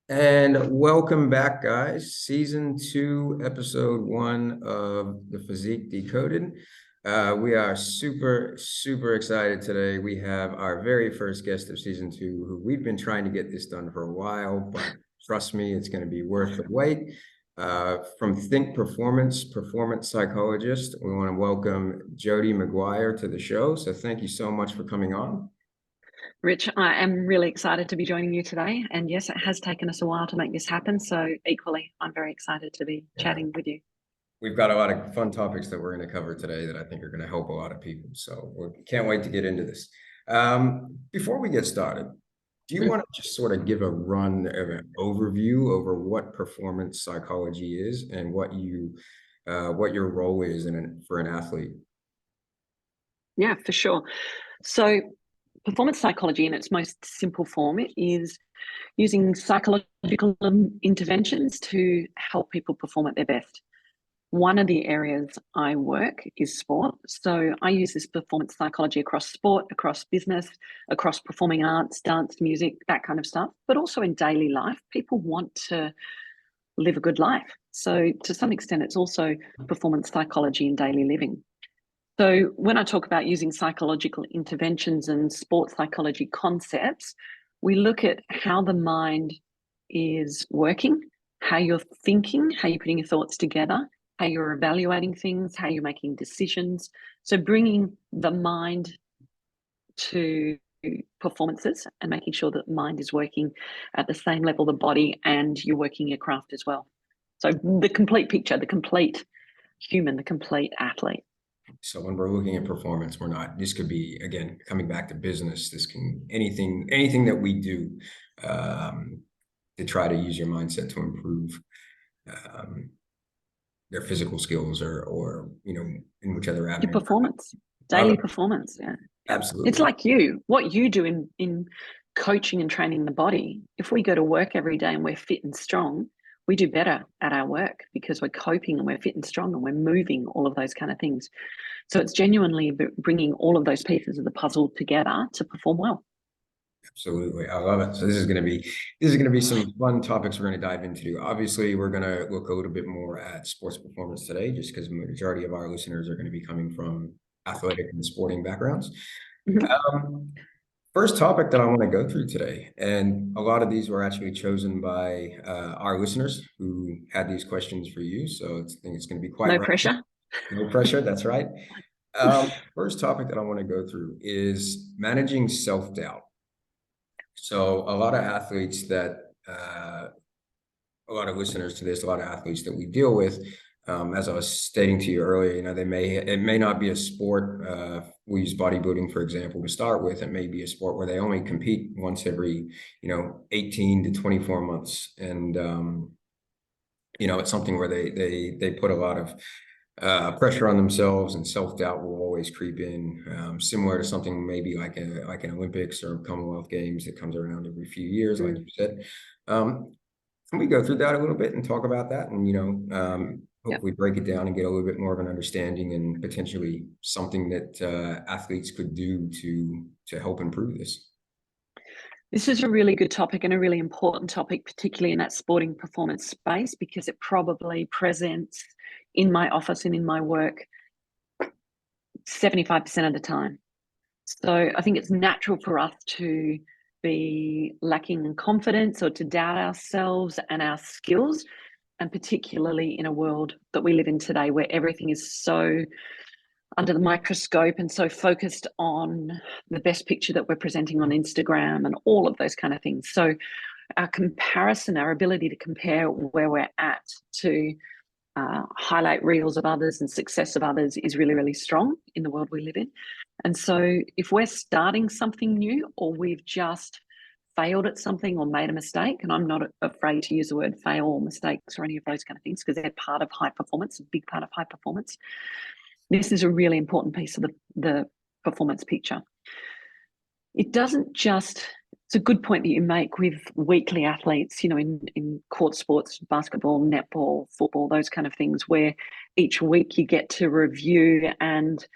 And welcome back, guys. Season 2, episode 1 of the Physique Decoded. We are super excited today. We have our very first guest of season 2, who we've been trying to get this done for a while, but trust me, it's going to be worth the wait. From Think Performance, performance psychologist, we want to welcome Jodii McGuire to the show. So thank you so much for coming on. Rich, I am really excited to be joining you today. And yes, it has taken us a while to make this happen. So equally, I'm very excited to be chatting with you. We've got a lot of fun topics that we're going to cover today that I think are going to help a lot of people. So we can't wait to get into this. Before we get started, do you want to just sort of give a run of an overview over what performance psychology is and what your role is for an athlete? Yeah, for sure. So performance psychology in its most simple form is using psychological interventions to help people perform at their best. One of the areas I work is sport. So I use this performance psychology across sport, across business, across performing arts, dance, music, that kind of stuff, but also in daily life. People want to live a good life. So to some extent, it's also performance psychology in daily living. So when I talk about using psychological interventions and sports psychology concepts, we look at how the mind is working, how you're thinking, how you're putting your thoughts together, how you're evaluating things, how you're making decisions. So bringing the mind to performances and making sure that the mind is working at the same level the body, and you're working your craft as well. So the complete picture, the complete human, the complete athlete. So when we're looking at performance, this could be, again, coming back to business, this can, anything that we do to try to use your mindset to improve their physical skills or in whichever avenue. Your performance, daily performance, yeah. Absolutely. It's like what you do in coaching and training the body. If we go to work every day and we're fit and strong, we do better at our work because we're coping and we're fit and strong and we're moving, all of those kind of things. So it's genuinely bringing all of those pieces of the puzzle together to perform well. Absolutely. I love it. So this is going to be some fun topics we're going to dive into. Obviously, we're going to look a little bit more at sports performance today, just because the majority of our listeners are going to be coming from athletic and sporting backgrounds. First topic that I want to go through today, and a lot of these were actually chosen by our listeners who had these questions for you. So I think it's going to be quite no pressure. No pressure. That's right. First topic that I want to go through is managing self-doubt. So a lot of athletes a lot of listeners to this, a lot of athletes that we deal with, as I was stating to you earlier, it may not be a sport. We use bodybuilding, for example, to start with. It may be a sport where they only compete once every, 18 to 24 months. And, it's something where they put a lot of pressure on themselves, and self-doubt will always creep in, similar to something maybe like an Olympics or Commonwealth Games that comes around every few years, like you said. Can we go through that a little bit and talk about that, and hopefully break it down and get a little bit more of an understanding and potentially something that athletes could do to help improve this? This is a really good topic and a really important topic, particularly in that sporting performance space, because it probably presents in my office and in my work 75% of the time. So I think it's natural for us to be lacking in confidence or to doubt ourselves and our skills, and particularly in a world that we live in today where everything is so under the microscope and so focused on the best picture that we're presenting on Instagram and all of those kind of things. So our comparison, our ability to compare where we're at to highlight reels of others and success of others is really, really strong in the world we live in. And so if we're starting something new, or we've just failed at something or made a mistake, and I'm not afraid to use the word fail or mistakes or any of those kind of things because they're part of high performance, a big part of high performance. This is a really important piece of the performance picture. It doesn't just, it's a good point that you make with weekly athletes, in court sports, basketball, netball, football, those kind of things, where each week you get to review and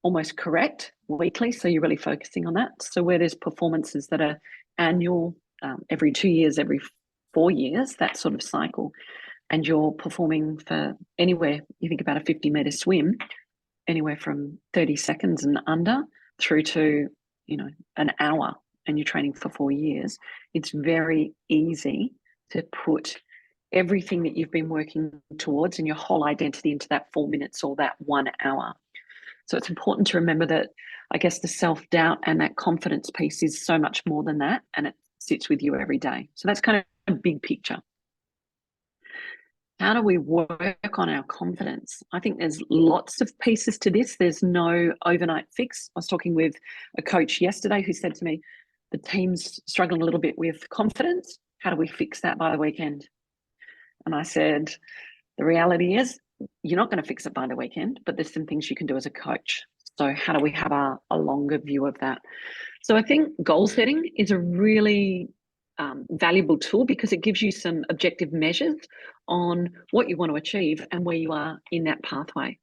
almost correct weekly. So you're really focusing on that. So where there's performances that are annual, every 2 years, every 4 years, that sort of cycle, and you're performing for anywhere, you think about a 50-meter swim, anywhere from 30 seconds and under through to, an hour, and you're training for 4 years, it's very easy to put everything that you've been working towards and your whole identity into that 4 minutes or that 1 hour. So it's important to remember that, I guess, the self-doubt and that confidence piece is so much more than that, and it sits with you every day. So that's kind of a big picture. How do we work on our confidence? I think there's lots of pieces to this. There's no overnight fix. I was talking with a coach yesterday who said to me, the team's struggling a little bit with confidence. How do we fix that by the weekend? And I said, the reality is you're not going to fix it by the weekend, but there's some things you can do as a coach. So how do we have a longer view of that? So I think goal setting is a really valuable tool because it gives you some objective measures on what you want to achieve and where you are in that pathway.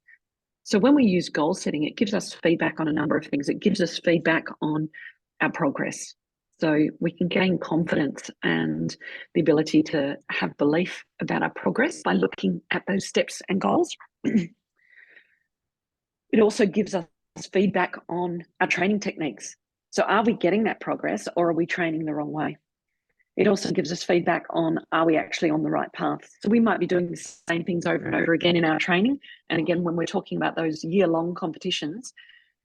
So when we use goal setting, it gives us feedback on a number of things. It gives us feedback on our progress. So we can gain confidence and the ability to have belief about our progress by looking at those steps and goals. It also gives us feedback on our training techniques. So are we getting that progress or are we training the wrong way? It also gives us feedback on, are we actually on the right path? So we might be doing the same things over and over again in our training. And again, when we're talking about those year-long competitions,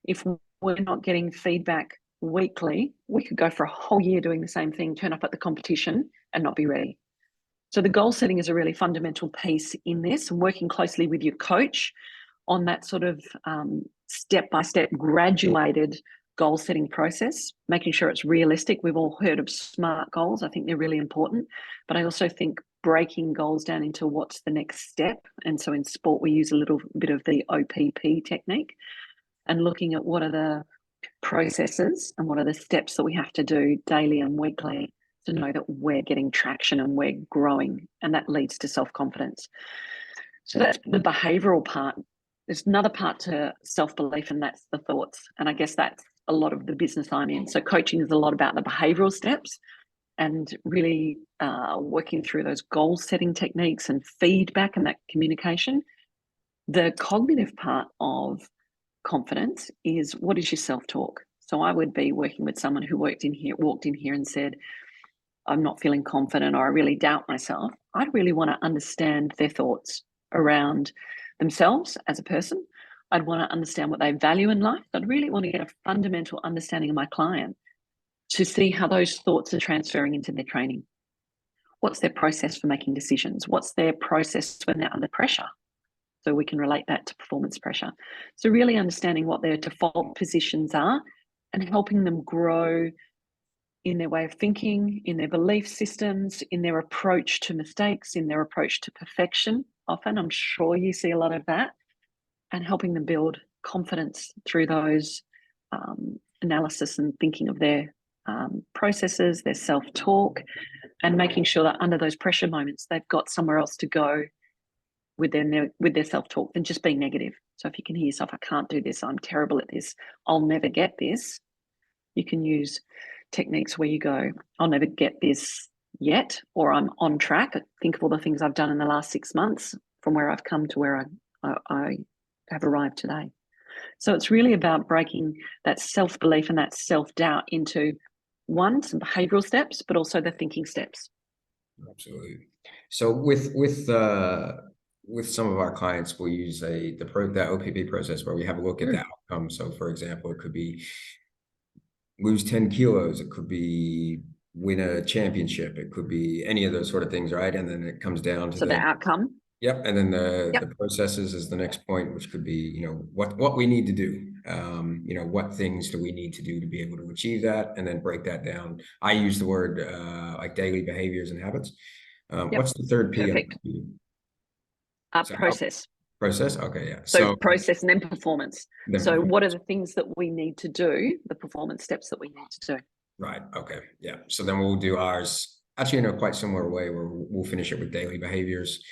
if we're not getting feedback weekly, we could go for a whole year doing the same thing, turn up at the competition and not be ready. So the goal setting is a really fundamental piece in this, and working closely with your coach on that sort of step-by-step graduated goal setting process, making sure it's realistic. We've all heard of SMART goals. I think they're really important, but I also think breaking goals down into what's the next step. And so in sport, we use a little bit of the OPP technique and looking at what are the processes and what are the steps that we have to do daily and weekly to know that we're getting traction and we're growing, and that leads to self-confidence. So that's the behavioral part. There's another part to self-belief, and that's the thoughts. And I guess that's a lot of the business I'm in. So coaching is a lot about the behavioral steps and really working through those goal setting techniques and feedback and that communication. The cognitive part of confidence is, what is your self-talk? So I would be working with someone who walked in here and said, I'm not feeling confident, or I really doubt myself. I'd really want to understand their thoughts around themselves as a person. I'd want to understand what they value in life. I'd really want to get a fundamental understanding of my client to see how those thoughts are transferring into their training. What's their process for making decisions? What's their process when they're under pressure? So we can relate that to performance pressure. So really understanding what their default positions are and helping them grow in their way of thinking, in their belief systems, in their approach to mistakes, in their approach to perfection. Often, I'm sure you see a lot of that, and helping them build confidence through those analysis and thinking of their processes, their self-talk, and making sure that under those pressure moments, they've got somewhere else to go with their self-talk than just being negative. So if you can hear yourself, I can't do this, I'm terrible at this, I'll never get this, you can use techniques where you go, I'll never get this yet, or I'm on track. Think of all the things I've done in the last 6 months from where I've come to where I have arrived today. So it's really about breaking that self-belief and that self-doubt into some behavioral steps, but also the thinking steps. Absolutely. So with some of our clients, we'll use the OPP process where we have a look at the outcome. So for example, it could be lose 10 kilos, it could be win a championship, it could be any of those sort of things, right? And then it comes down to the outcome. Yep. And then the processes is the next point, which could be, what we need to do. What things do we need to do to be able to achieve that, and then break that down. I use the word like daily behaviors and habits. What's the third P? Perfect. Process. Process. Okay. Yeah. So process and then performance. What are the things that we need to do, the performance steps that we need to do? Right. Okay. Yeah. So then we'll do ours actually in a quite similar way, where we'll finish it with daily behaviors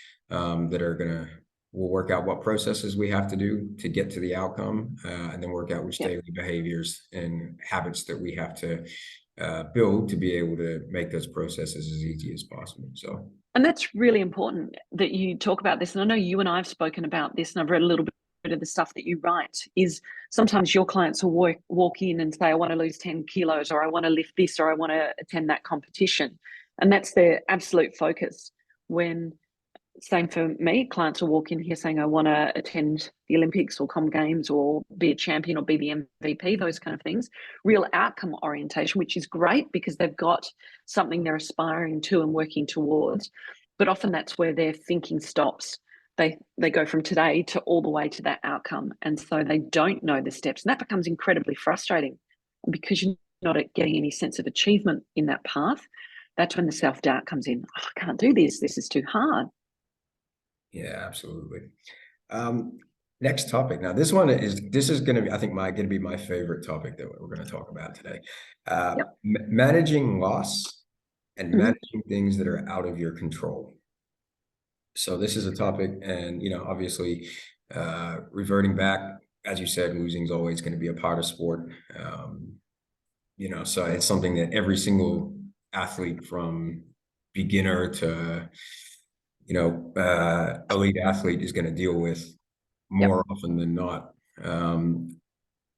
we'll work out what processes we have to do to get to the outcome, and then work out which daily behaviors and habits that we have to build to be able to make those processes as easy as possible. So, and that's really important that you talk about this. And I know you and I have spoken about this, and I've read a little bit of the stuff that you write. Is sometimes your clients will walk in and say, I want to lose 10 kilos, or I want to lift this, or I want to attend that competition. And that's their absolute focus. When, same for me, clients will walk in here saying, I want to attend the Olympics or Com Games or be a champion or be the MVP, those kind of things. Real outcome orientation, which is great because they've got something they're aspiring to and working towards. But often that's where their thinking stops. They go from today to all the way to that outcome. And so they don't know the steps. And that becomes incredibly frustrating because you're not getting any sense of achievement in that path. That's when the self-doubt comes in. Oh, I can't do this. This is too hard. yeah, absolutely. Next topic. Now, this is going to be, I think, going to be my favorite topic that we're going to talk about today. Yep. Managing loss and Mm-hmm. managing things that are out of your control. So this is a topic, and obviously, reverting back, as you said, losing is always going to be a part of sport. So it's something that every single athlete, from beginner to elite athlete, is going to deal with more often than not.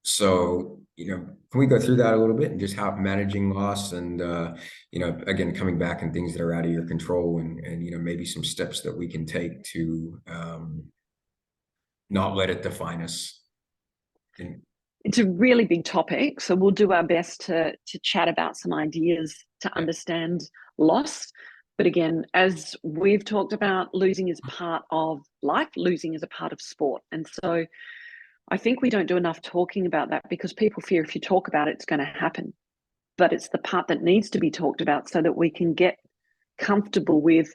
So, can we go through that a little bit and just how managing loss and, again, coming back and things that are out of your control and maybe some steps that we can take to not let it define us. It's a really big topic. So we'll do our best to chat about some ideas to understand loss. But again, as we've talked about, losing is part of life, losing is a part of sport. And so I think we don't do enough talking about that because people fear if you talk about it, it's going to happen. But it's the part that needs to be talked about so that we can get comfortable with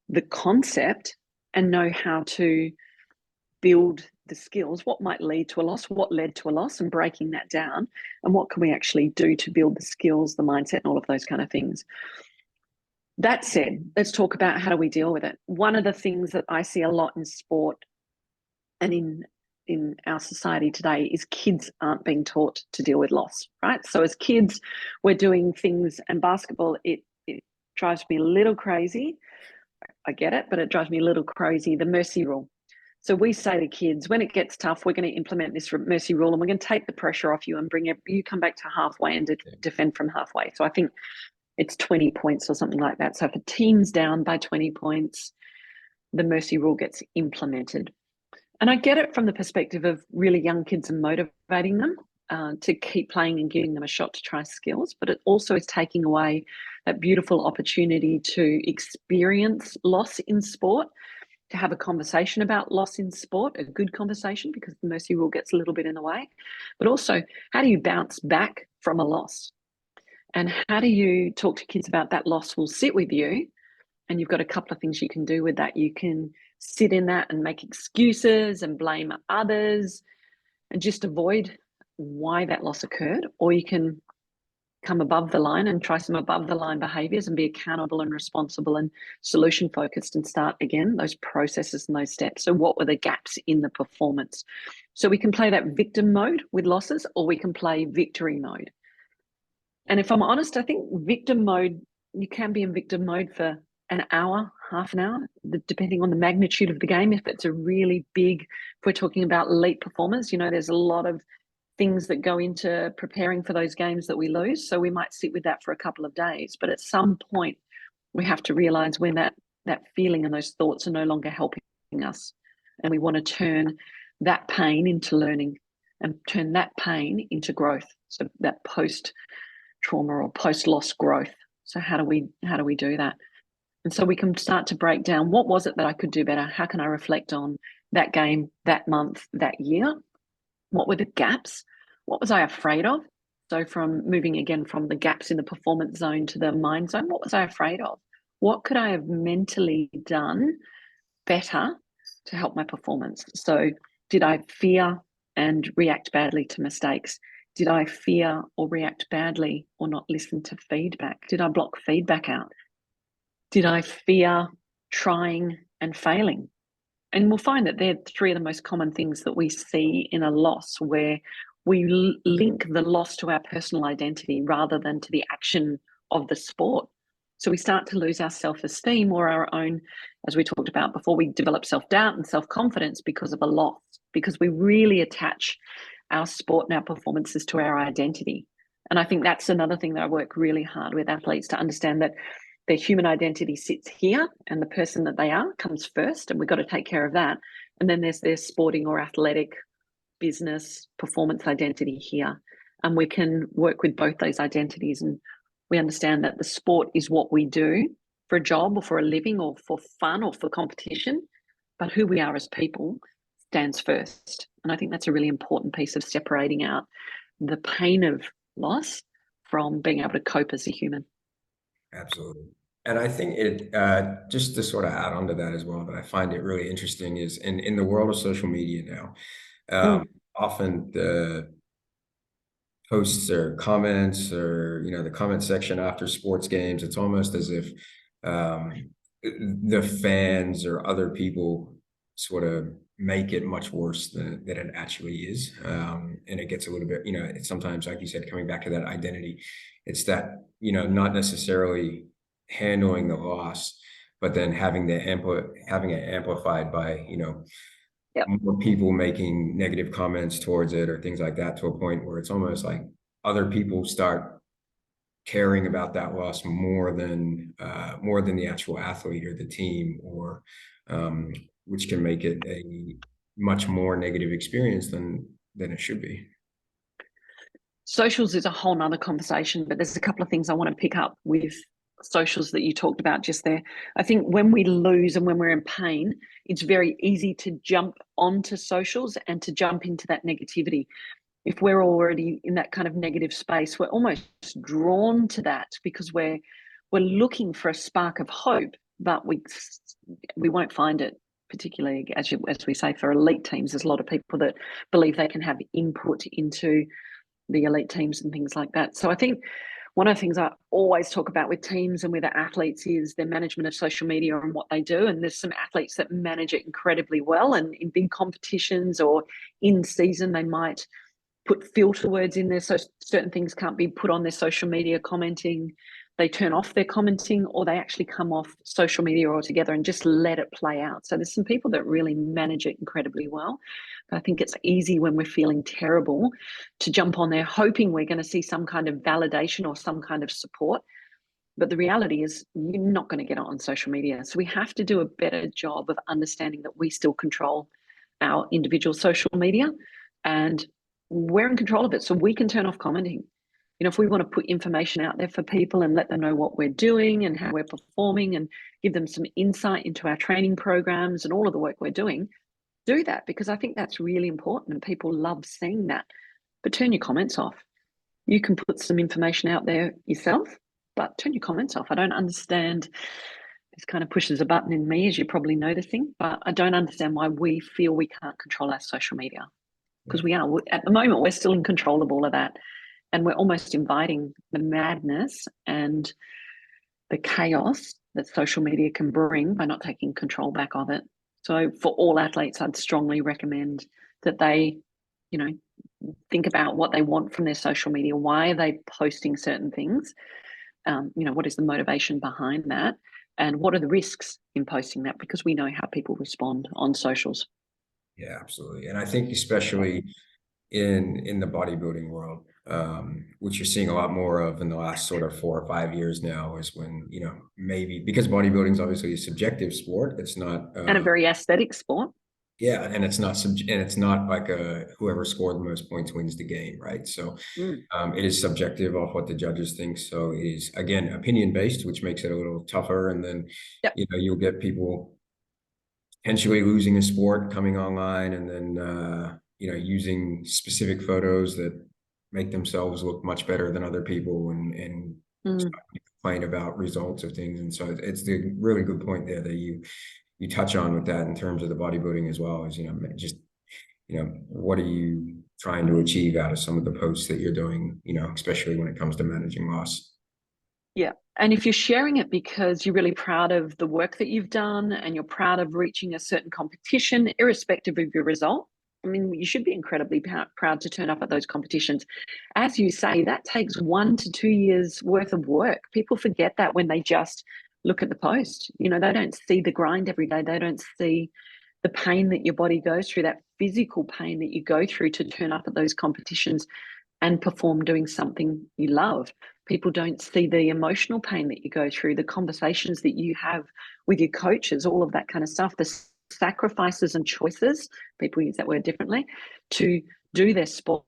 the concept and know how to build the skills, what might lead to a loss, what led to a loss, and breaking that down, and what can we actually do to build the skills, the mindset, and all of those kind of things. That said, let's talk about how do we deal with it. One of the things that I see a lot in sport and in our society today is kids aren't being taught to deal with loss, right? So as kids, we're doing things, and basketball, it drives me a little crazy. I get it, but it drives me a little crazy, the mercy rule. So we say to kids, when it gets tough, we're going to implement this mercy rule and we're going to take the pressure off you and bring you come back to halfway and defend from halfway. So I think it's 20 points or something like that. So if a team's down by 20 points, the mercy rule gets implemented. And I get it from the perspective of really young kids and motivating them to keep playing and giving them a shot to try skills, but it also is taking away that beautiful opportunity to experience loss in sport, to have a conversation about loss in sport, a good conversation, because the mercy rule gets a little bit in the way, but also how do you bounce back from a loss? And how do you talk to kids about that loss will sit with you? And you've got a couple of things you can do with that. You can sit in that and make excuses and blame others and just avoid why that loss occurred, or you can come above the line and try some above the line behaviors and be accountable and responsible and solution focused and start again those processes and those steps. So what were the gaps in the performance? So we can play that victim mode with losses, or we can play victory mode. And if I'm honest, I think victim mode, you can be in victim mode for an hour, half an hour, depending on the magnitude of the game. If it's a really big, if we're talking about elite performance, there's a lot of things that go into preparing for those games that we lose. So we might sit with that for a couple of days. But at some point, we have to realize when that feeling and those thoughts are no longer helping us. And we want to turn that pain into learning and turn that pain into growth. So that post-trauma or post-loss growth. So how do we do that? And so we can start to break down, what was it that I could do better? How can I reflect on that game, that month, that year? What were the gaps? What was I afraid of? So from moving again from the gaps in the performance zone to the mind zone, what was I afraid of? What could I have mentally done better to help my performance? So did I fear and react badly to mistakes? Did I fear or react badly or not listen to feedback? Did I block feedback out? Did I fear trying and failing? And we'll find that they're three of the most common things that we see in a loss, where we link the loss to our personal identity rather than to the action of the sport. So we start to lose our self-esteem or our own, as we talked about before, we develop self-doubt and self-confidence because of a loss, because we really attach our sport and our performances to our identity. And I think that's another thing that I work really hard with athletes to understand, that their human identity sits here and the person that they are comes first, and we've got to take care of that. And then there's their sporting or athletic business performance identity here. And we can work with both those identities, and we understand that the sport is what we do for a job or for a living or for fun or for competition, but who we are as people stands first. And I think that's a really important piece of separating out the pain of loss from being able to cope as a human. Absolutely. And I think it, just to sort of add on to that as well, that I find it really interesting is in the world of social media now, often the posts or comments or, the comment section after sports games, it's almost as if the fans or other people sort of make it much worse than it actually is. And it gets a little bit, it's sometimes, like you said, coming back to that identity, it's that, not necessarily handling the loss, but then having it amplified by, Yep. more people making negative comments towards it or things like that, to a point where it's almost like other people start caring about that loss more than the actual athlete or the team, or which can make it a much more negative experience than it should be. Socials is a whole nother conversation, but there's a couple of things I want to pick up with socials that you talked about just there. I think when we lose and when we're in pain, it's very easy to jump onto socials and to jump into that negativity. If we're already in that kind of negative space, we're almost drawn to that because we're looking for a spark of hope, but we won't find it. Particularly, as we say, for elite teams, there's a lot of people that believe they can have input into the elite teams and things like that. So I think one of the things I always talk about with teams and with the athletes is their management of social media and what they do. And there's some athletes that manage it incredibly well. And in big competitions or in season, they might put filter words in there so certain things can't be put on their social media commenting. They turn off their commenting, or they actually come off social media altogether and just let it play out. So there's some people that really manage it incredibly well. But I think it's easy when we're feeling terrible to jump on there hoping we're going to see some kind of validation or some kind of support. But the reality is you're not going to get it on social media. So we have to do a better job of understanding that we still control our individual social media, and we're in control of it. So we can turn off commenting. If we want to put information out there for people and let them know what we're doing and how we're performing and give them some insight into our training programs and all of the work we're doing, do that, because I think that's really important and people love seeing that. But turn your comments off. You can put some information out there yourself, but turn your comments off. I don't understand. This kind of pushes a button in me, as you're probably noticing, but I don't understand why we feel we can't control our social media, because we are. At the moment, we're still in control of all of that. And we're almost inviting the madness and the chaos that social media can bring by not taking control back of it. So for all athletes, I'd strongly recommend that they, think about what they want from their social media. Why are they posting certain things? What is the motivation behind that? And what are the risks in posting that? Because we know how people respond on socials. Yeah, absolutely. And I think especially in the bodybuilding world, which you're seeing a lot more of in the last sort of 4 or 5 years now, is when, maybe because bodybuilding is obviously a subjective sport, it's not and a very aesthetic sport. Yeah, and it's not like whoever scored the most points wins the game, right? So it is subjective off what the judges think. So it is, again, opinion based, which makes it a little tougher. And then Yep. You'll get people potentially losing a sport coming online, and then using specific photos that make themselves look much better than other people, and complain about results of things. And so it's the really good point there that you touch on with that in terms of the bodybuilding as well, is just what are you trying to achieve out of some of the posts that you're doing, especially when it comes to managing loss. Yeah. And if you're sharing it because you're really proud of the work that you've done and you're proud of reaching a certain competition, irrespective of your result, I mean, you should be incredibly proud to turn up at those competitions. As you say, that takes 1 to 2 years worth of work. People forget that when they just look at the post. You know, they don't see the grind every day. They don't see the pain that your body goes through, that physical pain that you go through to turn up at those competitions and perform doing something you love. People don't see the emotional pain that you go through, the conversations that you have with your coaches, all of that kind of stuff, the sacrifices and choices, people use that word differently, to do their sport,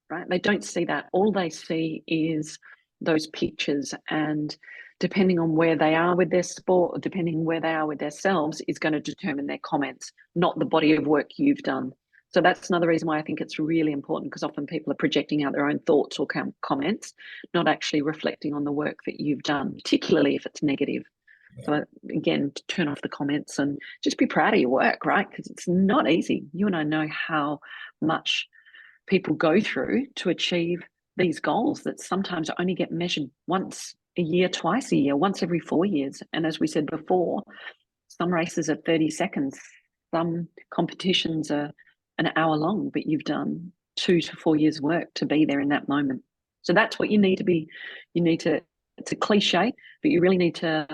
right? They don't see that. All they see is those pictures, and depending on where they are with their sport, or depending where they are with themselves, is going to determine their comments, not the body of work you've done. So that's another reason why I think it's really important, because often people are projecting out their own thoughts or comments, not actually reflecting on the work that you've done, particularly if it's negative. So again, to turn off the comments and just be proud of your work, right? Because it's not easy. You and I know how much people go through to achieve these goals that sometimes only get measured once a year, twice a year, once every 4 years. And as we said before, some races are 30 seconds, some competitions are an hour long, but you've done 2 to 4 years work to be there in that moment. So that's what you need to be. You need to, it's a cliche, but you really need to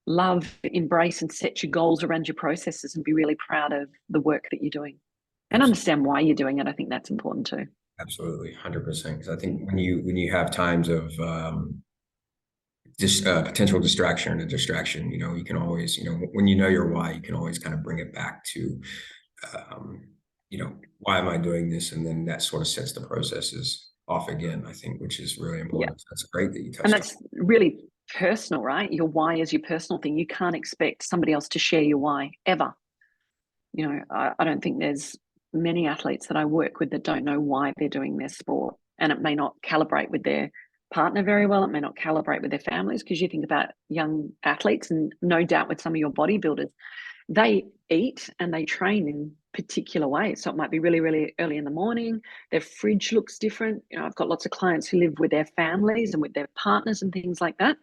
love, embrace, and set your goals around your processes and be really proud of the work that you're doing and understand why you're doing it. I think that's important too. Absolutely, 100%. Because I think when you have times of just potential distraction or distraction, you can always, when you know your why, you can always kind of bring it back to, why am I doing this? And then that sort of sets the processes off again, I think, which is really important. Yeah. That's great that you touched on. And that's really personal, right? Your why is your personal thing. You can't expect somebody else to share your why ever. I don't think there's many athletes that I work with that don't know why they're doing their sport, and it may not calibrate with their partner very well. It may not calibrate with their families, because you think about young athletes, and no doubt with some of your bodybuilders, they eat and they train in particular ways. So it might be really, really early in the morning. Their fridge looks different. I've got lots of clients who live with their families and with their partners and things like that.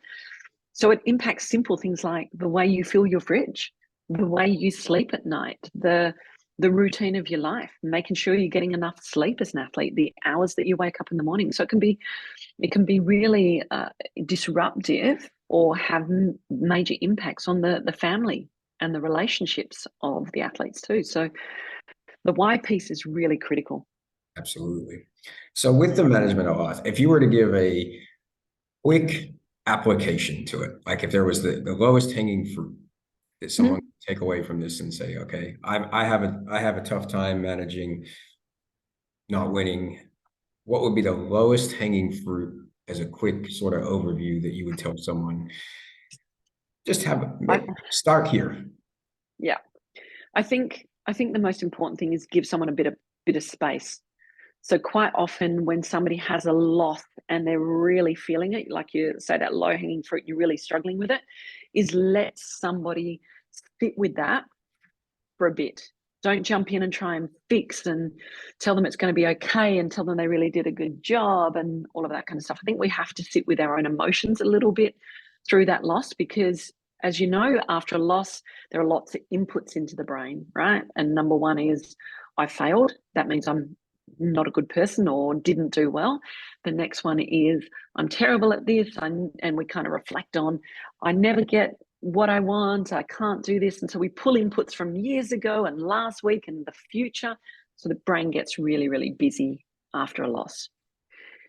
So it impacts simple things like the way you fill your fridge, the way you sleep at night, the routine of your life, making sure you're getting enough sleep as an athlete, the hours that you wake up in the morning. So it can be really disruptive or have major impacts on the family and the relationships of the athletes too. So the why piece is really critical. Absolutely. So with the management of life, if you were to give a quick application to it, like if there was the lowest hanging fruit that someone could take away from this and say, okay, I have a tough time managing not winning, what would be the lowest hanging fruit as a quick sort of overview that you would tell someone? Just start here. Yeah. I think the most important thing is give someone a bit of space. So quite often when somebody has a loss and they're really feeling it, like you say, that low hanging fruit, you're really struggling with it, is let somebody sit with that for a bit. Don't jump in and try and fix and tell them it's going to be okay and tell them they really did a good job and all of that kind of stuff. I think we have to sit with our own emotions a little bit through that loss, because as you know, after a loss, there are lots of inputs into the brain, right? And number one is, I failed. That means I'm not a good person or didn't do well. The next one is, I'm terrible at this. And we kind of reflect on, I never get what I want. I can't do this. And so we pull inputs from years ago and last week and the future. So the brain gets really, really busy after a loss.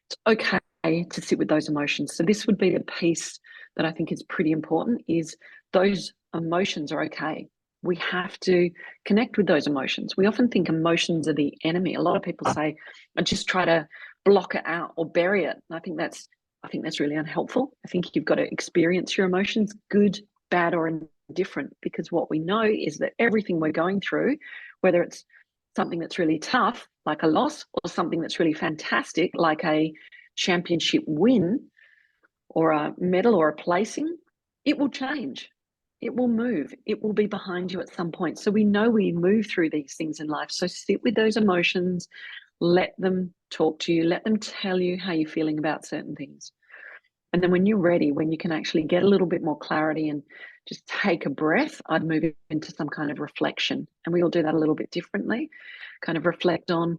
It's okay to sit with those emotions. So this would be the piece that I think is pretty important, is those emotions are okay. We have to connect with those emotions. We often think emotions are the enemy. A lot of people say, I just try to block it out or bury it. And I think that's really unhelpful. I think you've got to experience your emotions, good, bad, or indifferent, because what we know is that everything we're going through, whether it's something that's really tough, like a loss, or something that's really fantastic, like a championship win or a medal or a placing, it will change. It will move. It will be behind you at some point. So we know we move through these things in life. So sit with those emotions, let them talk to you, let them tell you how you're feeling about certain things. And then when you're ready, when you can actually get a little bit more clarity and just take a breath, I'd move into some kind of reflection. And we all do that a little bit differently, kind of reflect on.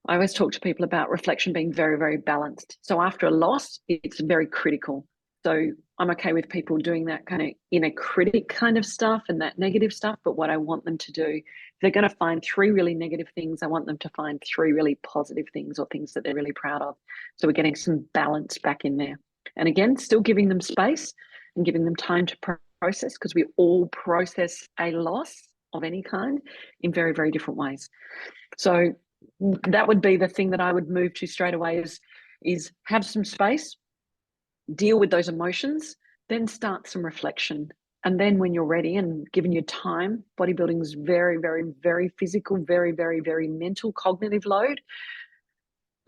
I always talk to people about reflection being very, very balanced. So after a loss, it's very critical. So I'm okay with people doing that kind of inner critic kind of stuff and that negative stuff. But what I want them to do, if they're going to find 3 really negative things, I want them to find 3 really positive things or things that they're really proud of. So we're getting some balance back in there. And again, still giving them space and giving them time to process, because we all process a loss of any kind in very, very different ways. So that would be the thing that I would move to straight away is have some space, deal with those emotions, then start some reflection. And then when you're ready and given your time, bodybuilding is very, very, very physical, very, very, very mental, cognitive load.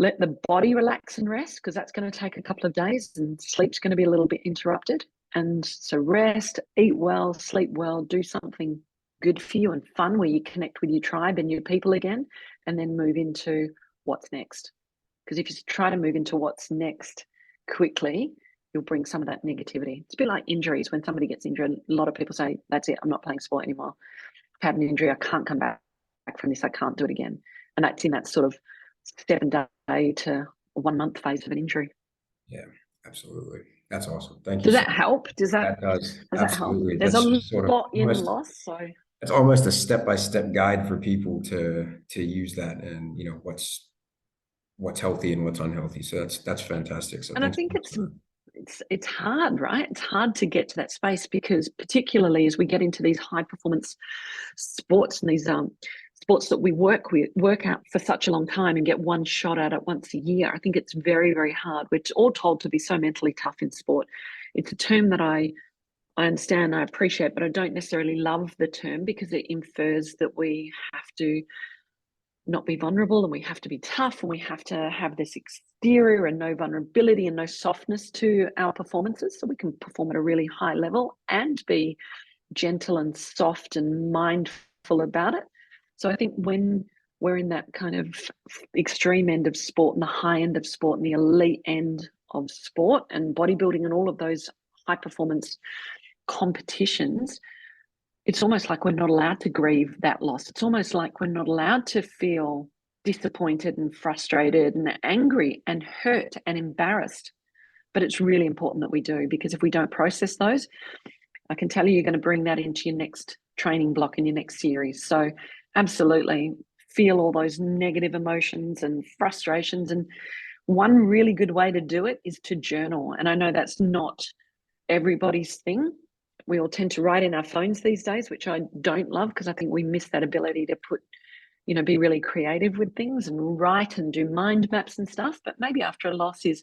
Let the body relax and rest, because that's going to take a couple of days and sleep's going to be a little bit interrupted. And so rest, eat well, sleep well, do something good for you and fun where you connect with your tribe and your people again, and then move into what's next. Because if you try to move into what's next quickly, you'll bring some of that negativity. It's a bit like injuries. When somebody gets injured, a lot of people say, that's it, I'm not playing sport anymore. I've had an injury, I can't come back from this, I can't do it again. And that's in that sort of 7-day to 1 month phase of an injury. Yeah, absolutely. That's awesome. Thank you. Does that help? That does. Absolutely. That help? There's a sort of lot in loss, so it's almost a step-by-step guide for people to use that, and what's healthy and what's unhealthy. So that's fantastic. So and I think it's hard, right? It's hard to get to that space, because particularly as we get into these high performance sports and these sports that we work out for such a long time and get one shot at it once a year, I think it's very, very hard. We're all told to be so mentally tough in sport. It's a term that I understand, I appreciate, but I don't necessarily love the term, because it infers that we have to not be vulnerable and we have to be tough and we have to have this exterior and no vulnerability and no softness to our performances, so we can perform at a really high level and be gentle and soft and mindful about it. So I think when we're in that kind of extreme end of sport and the high end of sport and the elite end of sport and bodybuilding and all of those high performance competitions, it's almost like we're not allowed to grieve that loss. It's almost like we're not allowed to feel disappointed and frustrated and angry and hurt and embarrassed. But it's really important that we do, because if we don't process those, I can tell you, you're going to bring that into your next training block in your next series. So absolutely feel all those negative emotions and frustrations. And one really good way to do it is to journal. And I know that's not everybody's thing. We all tend to write in our phones these days, which I don't love, because I think we miss that ability to be really creative with things and write and do mind maps and stuff. But maybe after a loss is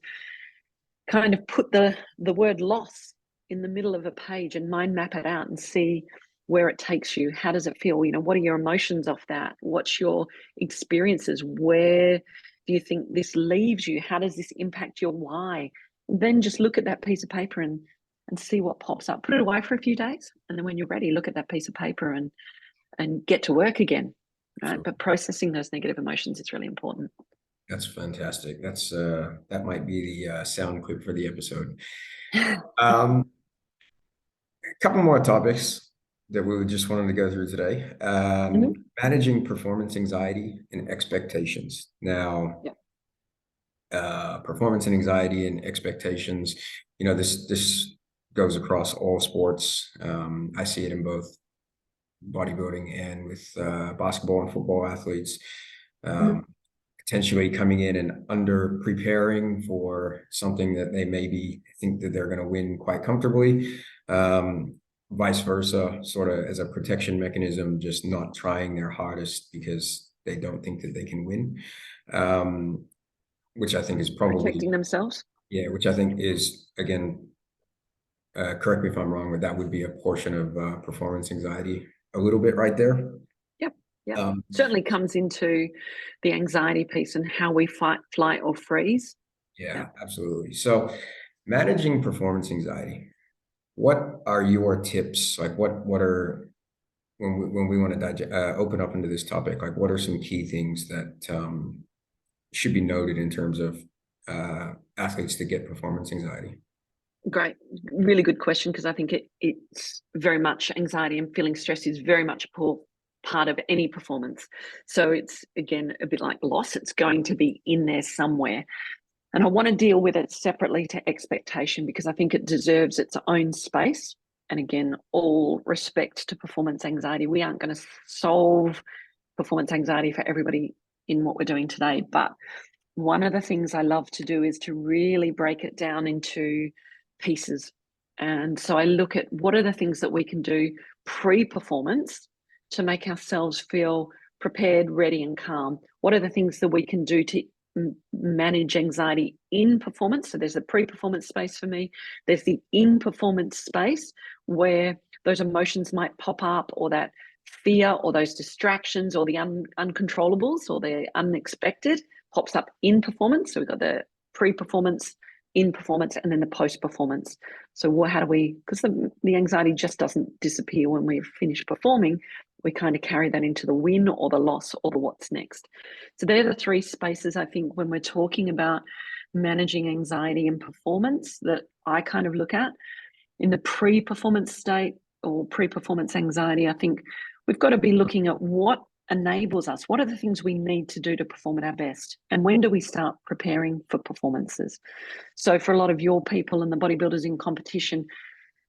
kind of put the word loss in the middle of a page and mind map it out and see where it takes you. How does it feel? What are your emotions off that? What's your experiences? Where do you think this leaves you? How does this impact your why? And then just look at that piece of paper and see what pops up. Put it away for a few days, and then when you're ready, look at that piece of paper and get to work again, right? Sure. But processing those negative emotions is really important. That's fantastic. That's that might be the sound clip for the episode. A couple more topics that we just wanted to go through today. Managing performance anxiety and expectations. Now, performance and anxiety and expectations, this goes across all sports. I see it in both bodybuilding and with basketball and football athletes. Potentially coming in and under preparing for something that they maybe think that they're going to win quite comfortably. Vice versa, sort of as a protection mechanism, just not trying their hardest because they don't think that they can win. Which I think is probably protecting themselves. Yeah, which I think is, again, correct me if I'm wrong, but that would be a portion of performance anxiety a little bit right there. Yeah, certainly comes into the anxiety piece and how we fight, flight, or freeze. Yeah, absolutely. So managing performance anxiety, what are your tips? Like what are, when we want to open up into this topic, like what are some key things that should be noted in terms of athletes that get performance anxiety? Great. Really good question, because I think it's very much anxiety and feeling stress is very much a part of any performance. So it's, again, a bit like loss. It's going to be in there somewhere. And I want to deal with it separately to expectation, because I think it deserves its own space. And again, all respect to performance anxiety. We aren't going to solve performance anxiety for everybody in what we're doing today. But one of the things I love to do is to really break it down into pieces. And so I look at what are the things that we can do pre-performance to make ourselves feel prepared, ready, and calm. What are the things that we can do to manage anxiety in performance? So there's a pre-performance space for me. There's the in-performance space where those emotions might pop up, or that fear, or those distractions, or the uncontrollables, or the unexpected pops up in performance. So we've got the pre-performance, in performance, and then the post-performance. So how do we, because the anxiety just doesn't disappear when we've finished performing, we kind of carry that into the win or the loss or the what's next. So they're the three spaces, I think, when we're talking about managing anxiety and performance, that I kind of look at. In the pre-performance state or pre-performance anxiety, I think we've got to be looking at what enables us. What are the things we need to do to perform at our best? And when do we start preparing for performances? So for a lot of your people and the bodybuilders in competition,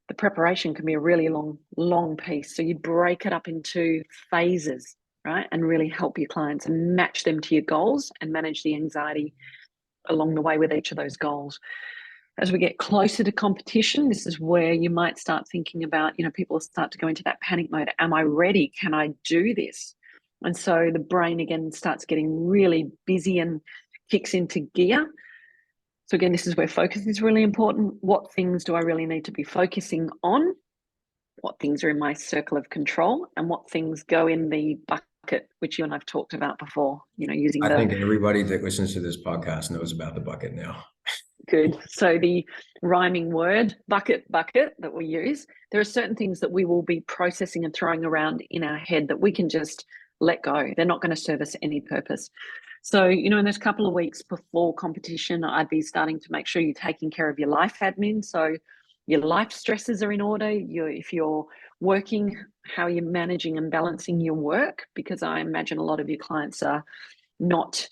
the preparation can be a really long piece. So you break it up into phases, right? And really help your clients and match them to your goals and manage the anxiety along the way with each of those goals. As we get closer to competition, this is where you might start thinking about, people start to go into that panic mode. Am I ready? Can I do this? And so the brain again starts getting really busy and kicks into gear. So again, this is where focus is really important. What things do I really need to be focusing on? What things are in my circle of control, and what things go in the bucket, which you and I've talked about before, using I think everybody that listens to this podcast knows about the bucket now. Good. So the rhyming word bucket that we use, there are certain things that we will be processing and throwing around in our head that we can just let go. They're not going to serve us any purpose. So, in those couple of weeks before competition, I'd be starting to make sure you're taking care of your life admin. So your life stresses are in order. If you're working, how you're managing and balancing your work, because I imagine a lot of your clients are not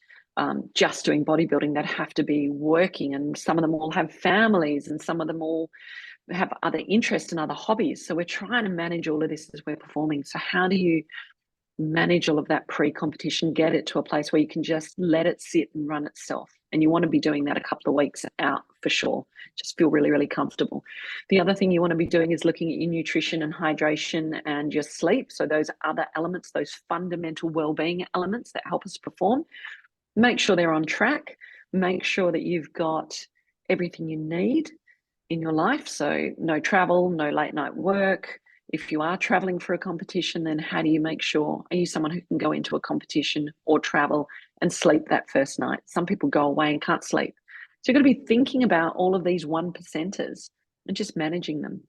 just doing bodybuilding, that have to be working, and some of them all have families, and some of them all have other interests and other hobbies. So we're trying to manage all of this as we're performing. So how do you manage all of that pre-competition, get it to a place where you can just let it sit and run itself? And you want to be doing that a couple of weeks out for sure. Just feel really, really comfortable. The other thing you want to be doing is looking at your nutrition and hydration and your sleep. So those other elements, those fundamental well-being elements that help us perform, make sure they're on track. Make sure that you've got everything you need in your life. So no travel, no late night work. If you are traveling for a competition, then how do you make sure, are you someone who can go into a competition or travel and sleep that first night? Some people go away and can't sleep. So you've got to be thinking about all of these 1%ers and just managing them.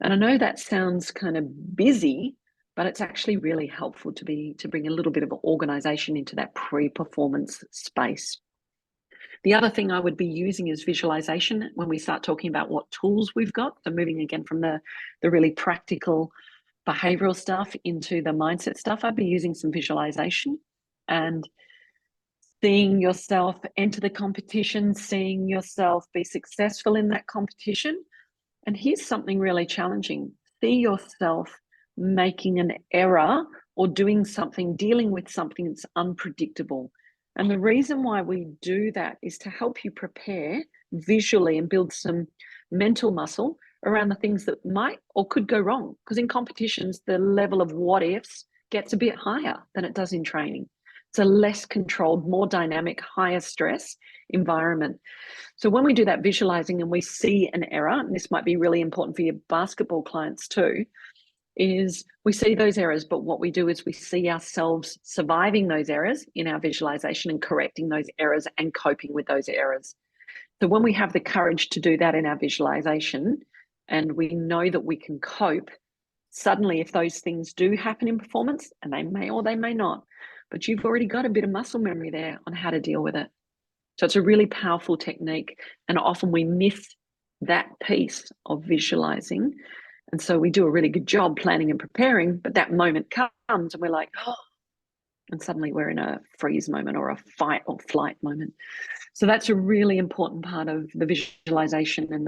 And I know that sounds kind of busy, but it's actually really helpful to bring a little bit of organization into that pre-performance space. The other thing I would be using is visualization when we start talking about what tools we've got. So moving again from the really practical behavioral stuff into the mindset stuff, I'd be using some visualization and seeing yourself enter the competition, seeing yourself be successful in that competition. And here's something really challenging. See yourself making an error or doing something, dealing with something that's unpredictable. And the reason why we do that is to help you prepare visually and build some mental muscle around the things that might or could go wrong. Because in competitions, the level of what ifs gets a bit higher than it does in training. It's a less controlled, more dynamic, higher stress environment. So when we do that visualizing and we see an error, and this might be really important for your basketball clients too, is we see those errors, but what we do is we see ourselves surviving those errors in our visualization and correcting those errors and coping with those errors. So when we have the courage to do that in our visualization and we know that we can cope, suddenly if those things do happen in performance, and they may or they may not, but you've already got a bit of muscle memory there on how to deal with it. So it's a really powerful technique, and often we miss that piece of visualizing. And so we do a really good job planning and preparing, but that moment comes and we're like, oh, and suddenly we're in a freeze moment or a fight or flight moment. So that's a really important part of the visualization and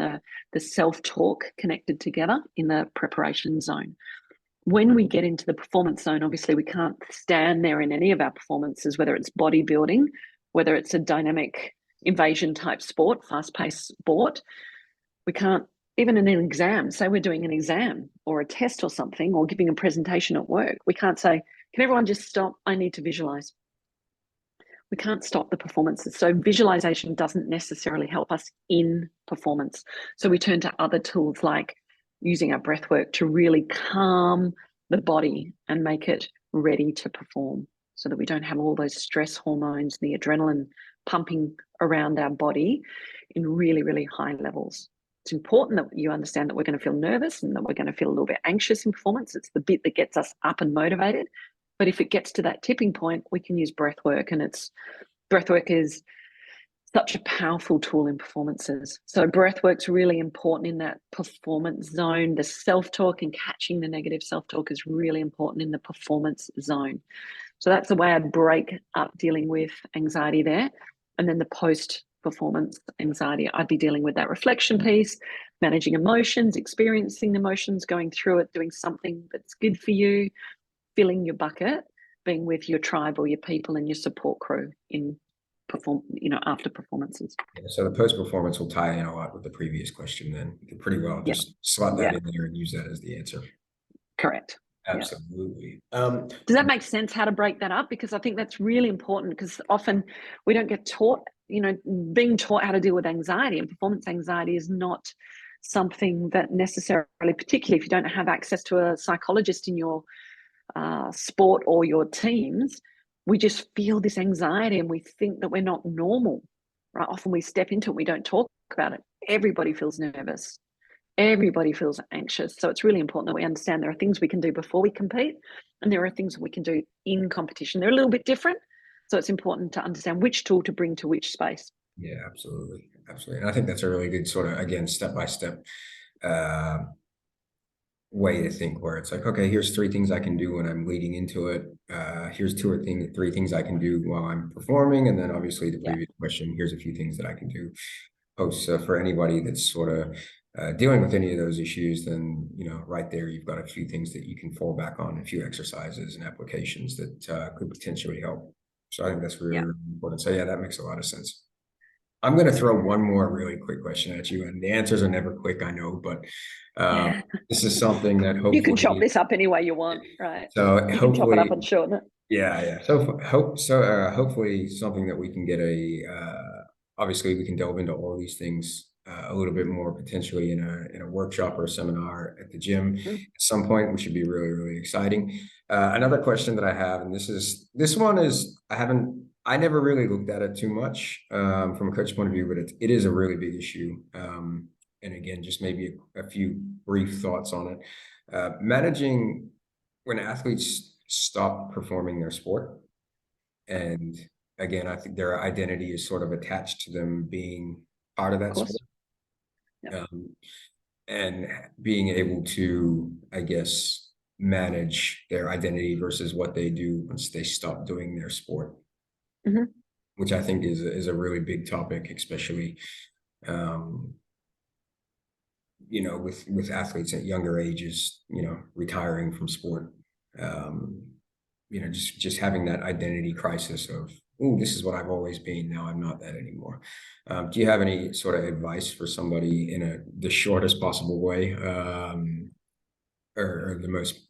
the self-talk connected together in the preparation zone. When we get into the performance zone, obviously we can't stand there in any of our performances, whether it's bodybuilding, whether it's a dynamic invasion type sport, fast-paced sport. We can't, even in an exam, say we're doing an exam or a test or something, or giving a presentation at work, we can't say, can everyone just stop? I need to visualize. We can't stop the performances. So visualization doesn't necessarily help us in performance. So we turn to other tools like using our breath work to really calm the body and make it ready to perform, so that we don't have all those stress hormones, the adrenaline pumping around our body in really, really high levels. It's important that you understand that we're going to feel nervous and that we're going to feel a little bit anxious in performance. It's the bit that gets us up and motivated. But if it gets to that tipping point, we can use breath work, and breath work is such a powerful tool in performances. So breath work's really important in that performance zone. The self-talk and catching the negative self-talk is really important in the performance zone. So that's the way I'd break up dealing with anxiety there. And then the post-performance anxiety, I'd be dealing with that reflection piece, managing emotions, experiencing emotions, going through it, doing something that's good for you, filling your bucket, being with your tribe or your people and your support crew in after performances. Yeah, so the post-performance will tie in a lot with the previous question then. You could pretty well just slot that in there and use that as the answer. Correct. Absolutely. Does that make sense, how to break that up? Because I think that's really important, because often we don't get taught, being taught how to deal with anxiety, and performance anxiety is not something that necessarily, particularly if you don't have access to a psychologist in your sport or your teams, we just feel this anxiety and we think that we're not normal, right? Often we step into it, we don't talk about it. Everybody feels nervous. Everybody feels anxious. So it's really important that we understand there are things we can do before we compete, and there are things we can do in competition. They're a little bit different. So it's important to understand which tool to bring to which space. Yeah, absolutely. Absolutely. And I think that's a really good sort of, again, step-by-step way to think, where it's like, okay, here's 3 things I can do when I'm leading into it. Here's 2 or 3 things I can do while I'm performing. And then obviously the previous question, here's a few things that I can do post. For anybody that's sort of dealing with any of those issues, then, right there, you've got a few things that you can fall back on, a few exercises and applications that could potentially help. So I think that's really, really important. So yeah, that makes a lot of sense. I'm going to throw one more really quick question at you, and the answers are never quick, I know, but this is something that hopefully you can chop this up any way you want, right? So you hopefully, can chop it up and shorten it. Yeah. So hopefully something that we can get obviously we can delve into all these things a little bit more, potentially in a workshop or a seminar at the gym at some point, which would be really, really exciting. Another question that I have, and this one is, I never really looked at it too much from a coach point of view, but it is a really big issue. And again, just maybe a few brief thoughts on it. Managing when athletes stop performing their sport, and again, I think their identity is sort of attached to them being part of that sport. And being able to, I guess, manage their identity versus what they do once they stop doing their sport, which I think is a really big topic, especially with athletes at younger ages, retiring from sport, just having that identity crisis of, oh, this is what I've always been. Now I'm not that anymore. Do you have any sort of advice for somebody in the shortest possible way, or the most,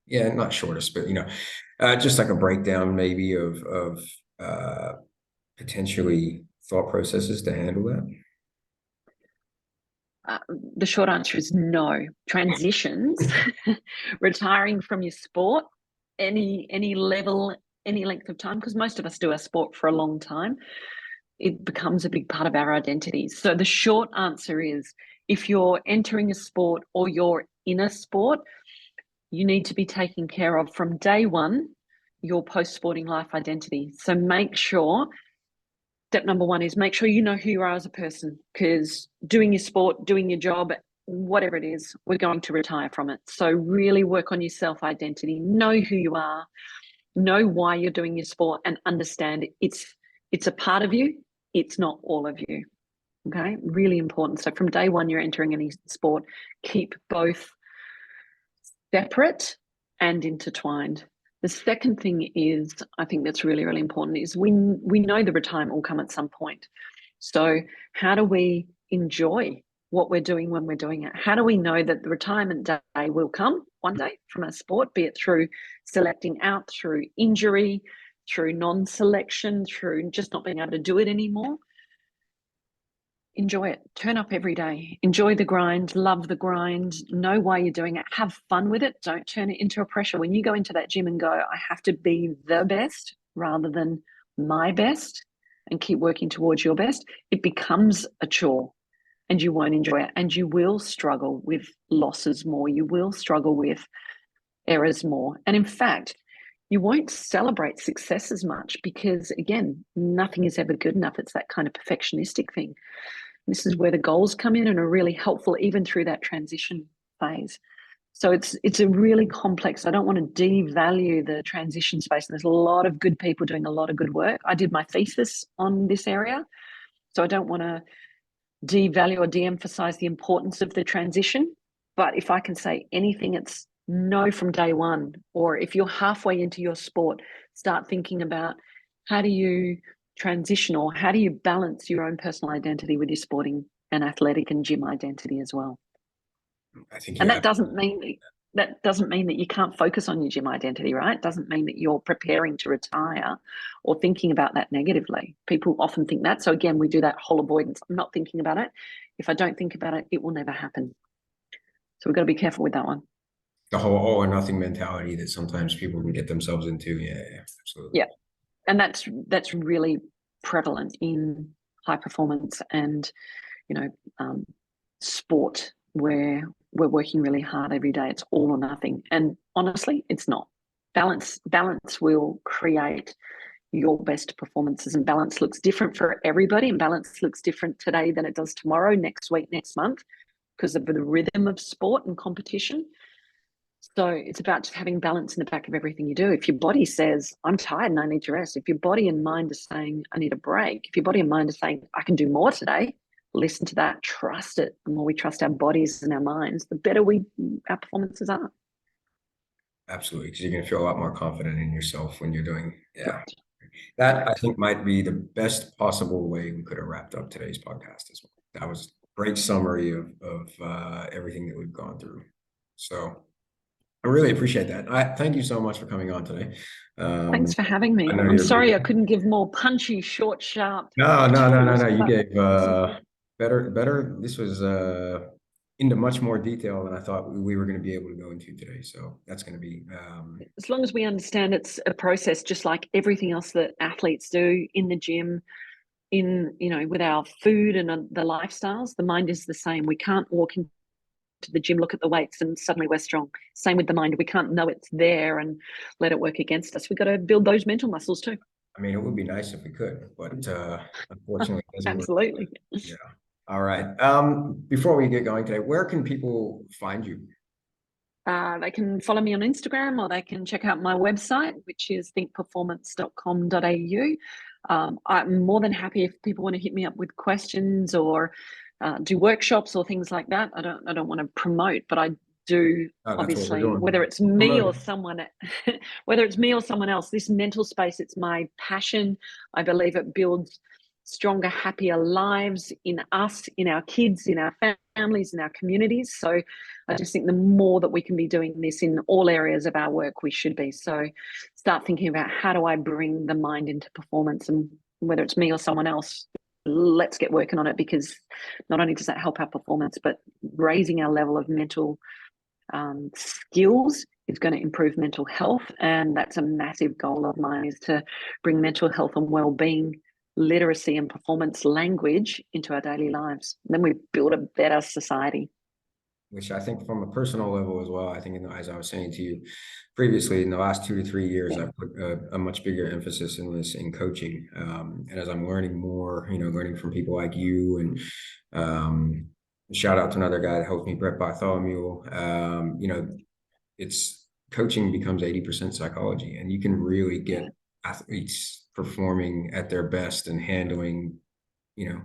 not shortest, but just like a breakdown maybe of potentially thought processes to handle that? The short answer is no. Transitions, retiring from your sport, any level, any length of time, because most of us do our sport for a long time, it becomes a big part of our identities. So the short answer is, if you're entering a sport or you're in a sport, you need to be taking care of from day one your post-sporting life identity. So make sure step number one is make sure you know who you are as a person, because doing your sport, doing your job, whatever it is, we're going to retire from it. So really work on your self-identity, know who you are, know why you're doing your sport, and understand it's a part of you. It's not all of you. Okay, really important. So from day one, you're entering any sport, keep both separate and intertwined. The second thing is, I think that's really, really important, is we know the retirement will come at some point. So how do we enjoy what we're doing when we're doing it? How do we know that the retirement day will come one day from a sport, be it through selecting out, through injury, through non-selection, through just not being able to do it anymore? Enjoy it. Turn up every day. Enjoy the grind. Love the grind. Know why you're doing it. Have fun with it. Don't turn it into a pressure. When you go into that gym and go, I have to be the best rather than my best, and keep working towards your best, it becomes a chore and you won't enjoy it. And you will struggle with losses more. You will struggle with errors more. And in fact, you won't celebrate success as much because, again, nothing is ever good enough. It's that kind of perfectionistic thing. This is where the goals come in and are really helpful even through that transition phase. So it's a really complex, I don't want to devalue the transition space. There's a lot of good people doing a lot of good work. I did my thesis on this area, so I don't want to devalue or de-emphasize the importance of the transition. But if I can say anything, it's know from day one, or if you're halfway into your sport, start thinking about how do you transition, or how do you balance your own personal identity with your sporting and athletic and gym identity as well. I think and that doesn't mean that you can't focus on your gym identity, right? It doesn't mean that you're preparing to retire or thinking about that negatively. People often think that. So again, we do that whole avoidance. I'm not thinking about it. If I don't think about it, it will never happen. So we've got to be careful with that one. The whole all or nothing mentality that sometimes people can get themselves into. Yeah, absolutely. Yeah. And that's really prevalent in high performance and, sport, where we're working really hard every day. It's all or nothing. And honestly, it's not. Balance will create your best performances, and balance looks different for everybody, and balance looks different today than it does tomorrow, next week, next month, because of the rhythm of sport and competition. So it's about just having balance in the back of everything you do. If your body says, I'm tired and I need to rest, if your body and mind are saying, I need a break, if your body and mind are saying, I can do more today, listen to that, trust it. The more we trust our bodies and our minds, the better our performances are. Absolutely, because you're going to feel a lot more confident in yourself when you're doing, Right. That I think might be the best possible way we could have wrapped up today's podcast as well. That was a great summary of everything that we've gone through. So I really appreciate that. I thank you so much for coming on today. Thanks for having me. I'm sorry I couldn't give more punchy, short, sharp. No. You gave better. This was into much more detail than I thought we were going to be able to go into today. So that's going to be as long as we understand it's a process, just like everything else that athletes do in the gym, with our food and the lifestyles, the mind is the same. We can't walk into the gym, look at the weights, and suddenly we're strong. Same with the mind. We can't know it's there and let it work against us. We've got to build those mental muscles too. I mean, it would be nice if we could, but unfortunately, it doesn't Absolutely. work. Yeah. All right. Before we get going today, where can people find you? They can follow me on Instagram, or they can check out my website, which is thinkperformance.com.au. I'm more than happy if people want to hit me up with questions or do workshops or things like that. I don't want to promote, but I do, obviously, whether it's me or someone else, this mental space, it's my passion. I believe it builds stronger, happier lives in us, in our kids, in our families, in our communities. So I just think the more that we can be doing this in all areas of our work, we should be. So start thinking about, how do I bring the mind into performance? And whether it's me or someone else, let's get working on it, because not only does that help our performance, but raising our level of mental skills is going to improve mental health. And that's a massive goal of mine, is to bring mental health and well-being, literacy and performance language into our daily lives. And then we build a better society. which I think from a personal level as well, I think, as I was saying to you previously, in the last 2 to 3 years, I've put a much bigger emphasis in this in coaching. And as I'm learning more, learning from people like you, and shout out to another guy that helped me, Brett Bartholomew, it's coaching becomes 80% psychology, and you can really get athletes performing at their best and handling,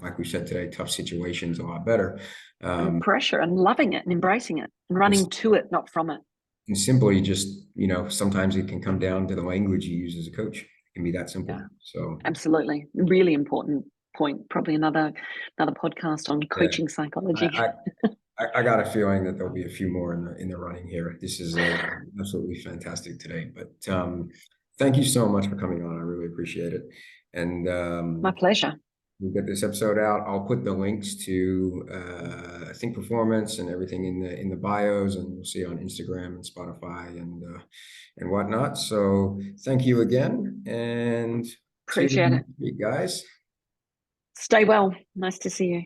like we said today, tough situations a lot better. And pressure, and loving it and embracing it and running to it, not from it. And simply just, sometimes it can come down to the language you use as a coach. It can be that simple. Yeah, so absolutely. Really important point. Probably another podcast on coaching psychology. I got a feeling that there'll be a few more in the running here. This is absolutely fantastic today. But thank you so much for coming on. I really appreciate it. And my pleasure. We'll get this episode out. I'll put the links to Think Performance and everything in the bios, and we'll see it on Instagram and Spotify and whatnot. So thank you again, and appreciate it, guys. Stay well. Nice to see you.